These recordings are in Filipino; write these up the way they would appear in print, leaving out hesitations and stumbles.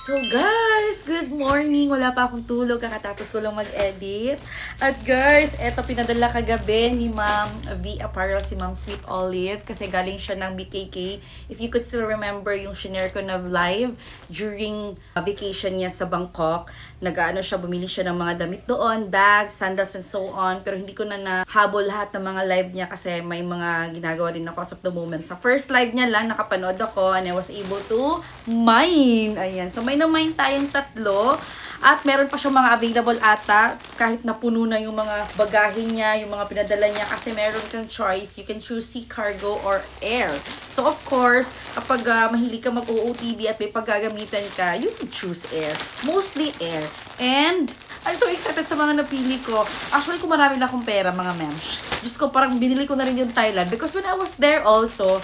So guys, good morning. Wala pa akong tulog, kakatapos ko lang mag-edit. At guys, eto pinadala kagabi ni Ma'am V Apparel, si Ma'am Sweet Olive, kasi galing siya ng BKK. If you could still remember yung shinare ko na live during vacation niya sa Bangkok. Nag-ano siya, bumili siya ng mga damit doon, bags, sandals, and so on. Pero hindi ko na nahabol lahat ng mga live niya kasi may mga ginagawa din ako as of the moment. Sa first live niya lang, nakapanood ako and I was able to mine. Ayan. So, may na-mine tayong tatlo. At meron pa siyang mga available ata kahit napuno na yung mga bagahe niya, yung mga pinadala niya kasi meron kang choice. You can choose sea cargo or air. So of course, kapag mahilig ka mag-OOTD at may paggagamitan ka, you can choose air. Mostly air. And I'm so excited sa mga napili ko. Actually, kung marami na akong pera, mga mems. Diyos ko, parang binili ko na rin yung Thailand. Because when I was there also,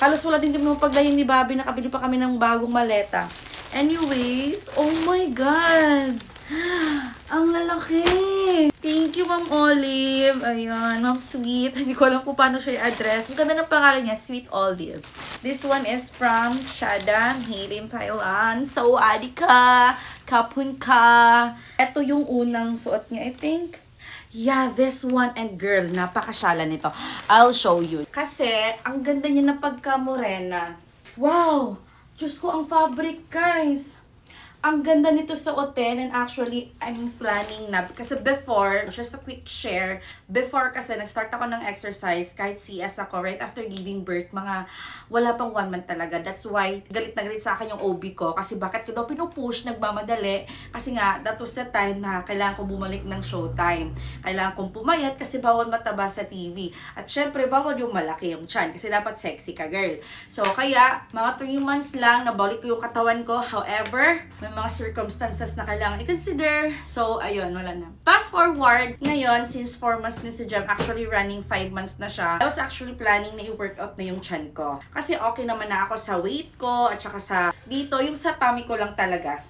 halos wala din kami pagdating ni Bobby. Nakabili pa kami ng bagong maleta. Anyways, oh my God! Ang lalaki! Thank you, Ma'am Olive. Ayan, Ma'am Sweet. Hindi ko alam kung paano siya i-address. Ang ganda ng pangalan niya, Sweet Olive. This one is from Shada, Hayden, Thailand. So, Adika, Kapun ka. Ito yung unang suot niya, I think. Yeah, this one. And girl, napakasyala nito. I'll show you. Kasi, ang ganda niya na pagka-morena. Wow! Diyos ko, ang fabric, guys. Ang ganda nito sa hotel and actually, I'm planning na. Kasi before, just a quick share, before kasi nag-start ako ng exercise, kahit CS ako, right after giving birth, mga wala pang 1 month talaga. That's why, galit na galit sa akin yung OB ko. Kasi bakit ko daw pinupush, nagmamadali. Kasi nga, that was the time na kailangan ko bumalik ng showtime. Kailangan kong pumayat kasi bawal mataba sa TV. At syempre, bawal yung malaki yung chan. Kasi dapat sexy ka, girl. So, kaya, mga 3 months lang, nabalik ko yung katawan ko. However, may mga circumstances na kailangan i-consider. So, ayun, wala na. Fast forward, ngayon, since 4 months na si Jem, actually running 5 months na siya, I was actually planning na i-workout na yung chan ko. Kasi okay naman na ako sa weight ko, at saka sa dito, yung sa tummy ko lang talaga.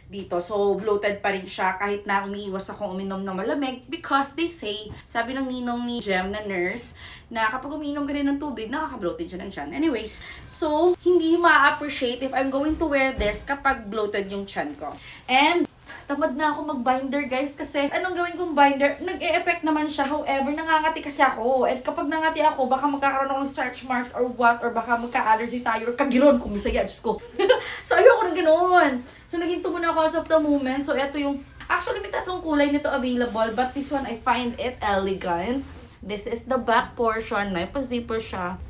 Dito. So, bloated pa rin siya kahit na umiiwas akong uminom ng malamig because they say, sabi ng ninong ni Jem na nurse, na kapag umiinom ka rin ng tubig, nakaka-bloated siya ng tiyan. Anyways, so, hindi ma-appreciate if I'm going to wear this kapag bloated yung tiyan ko. And, tamad na ako mag-binder, guys, kasi anong gawin kong binder? Nag-e-effect naman siya. However, nangangati kasi ako. And kapag nangati ako, baka magkakaroon ako ng stretch marks or what, or baka magka-allergy tayo or kagiron kung misaya, Diyos ko. So, ayoko na ganoon. So, naging muna ako as of the moment. So, ito yung, actually, may 3 kulay nito available, but this one, I find it elegant. This is the back portion. May pa-zipper siya.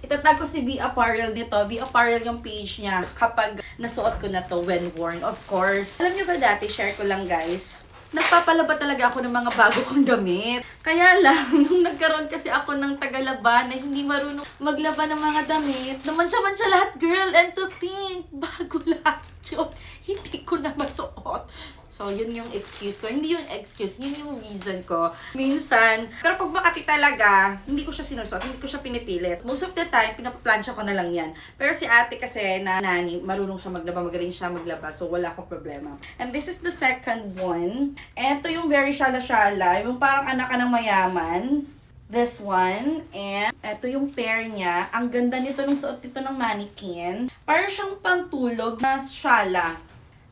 Itatag ko si V Apparel nito. V Apparel yung page niya kapag nasuot ko na to when worn, of course. Alam niyo ba dati, share ko lang guys, nagpapalaba talaga ako ng mga bago kong damit. Kaya lang, nung nagkaroon kasi ako ng tagalaba na hindi marunong maglaba ng mga damit, naman-siya lahat, girl. And to think, bago lahat yun, hindi ko na masuot. So, yun yung excuse ko. Hindi yung excuse, yun yung reason ko. Minsan, pero pag Makati talaga, hindi ko siya sinusuot, hindi ko siya pinipilit. Most of the time, pinaplansya ko na lang yan. Pero si ate kasi na nani, marunong siya maglaba, magaling siya maglaba. So, wala akong problema. And this is the second one. Ito yung very shala-shala. Yung parang anak ka ng mayaman. This one. And ito yung pair niya. Ang ganda nito nung suot nito ng mannequin. Parang siyang pantulog na shala.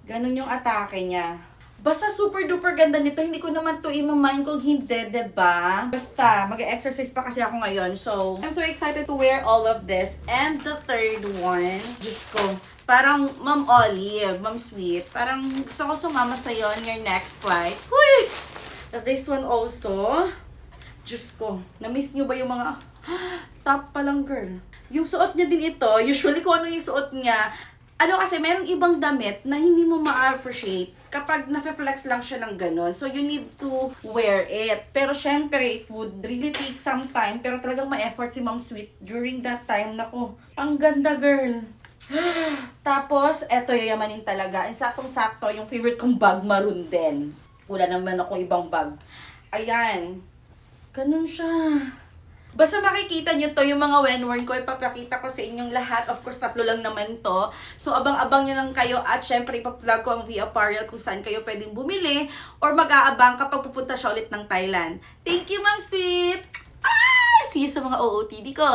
Ganun yung atake niya. Basta super duper ganda nito. Hindi ko naman to imamain kung hindi, diba? Basta, mag-exercise pa kasi ako ngayon. So, I'm so excited to wear all of this. And the third one, Diyos ko, parang Ma'am Olive, Ma'am Sweet, parang gusto ko sumama sa'yo on your next flight. Huy! This one also, Diyos ko, na-miss nyo ba yung mga, top pa lang girl. Yung suot niya din ito, usually kung ano yung suot niya, ano kasi, merong ibang damit na hindi mo ma-appreciate kapag na-flex lang siya ng ganon. So, you need to wear it. Pero, syempre, it would really take some time. Pero talagang ma-effort si Ma'am Sweet during that time. Naku, ang ganda, girl. Tapos, eto, yayamanin talaga. And saktong-sakto, yung favorite kong bag, maroon din. Wala naman akong ibang bag. Ayan. Ganun siya. Basta makikita nyo to, yung mga when-worn ko, ipapakita ko sa inyong lahat. Of course, 3 lang naman to. So, abang-abang nyo lang kayo. At syempre, ipaplug ko ang V Apparel kung saan kayo pwedeng bumili. Or mag-aabang kapag pupunta siya ulit ng Thailand. Thank you, Ma'am Sweet! Ah! See you sa mga OOTD ko!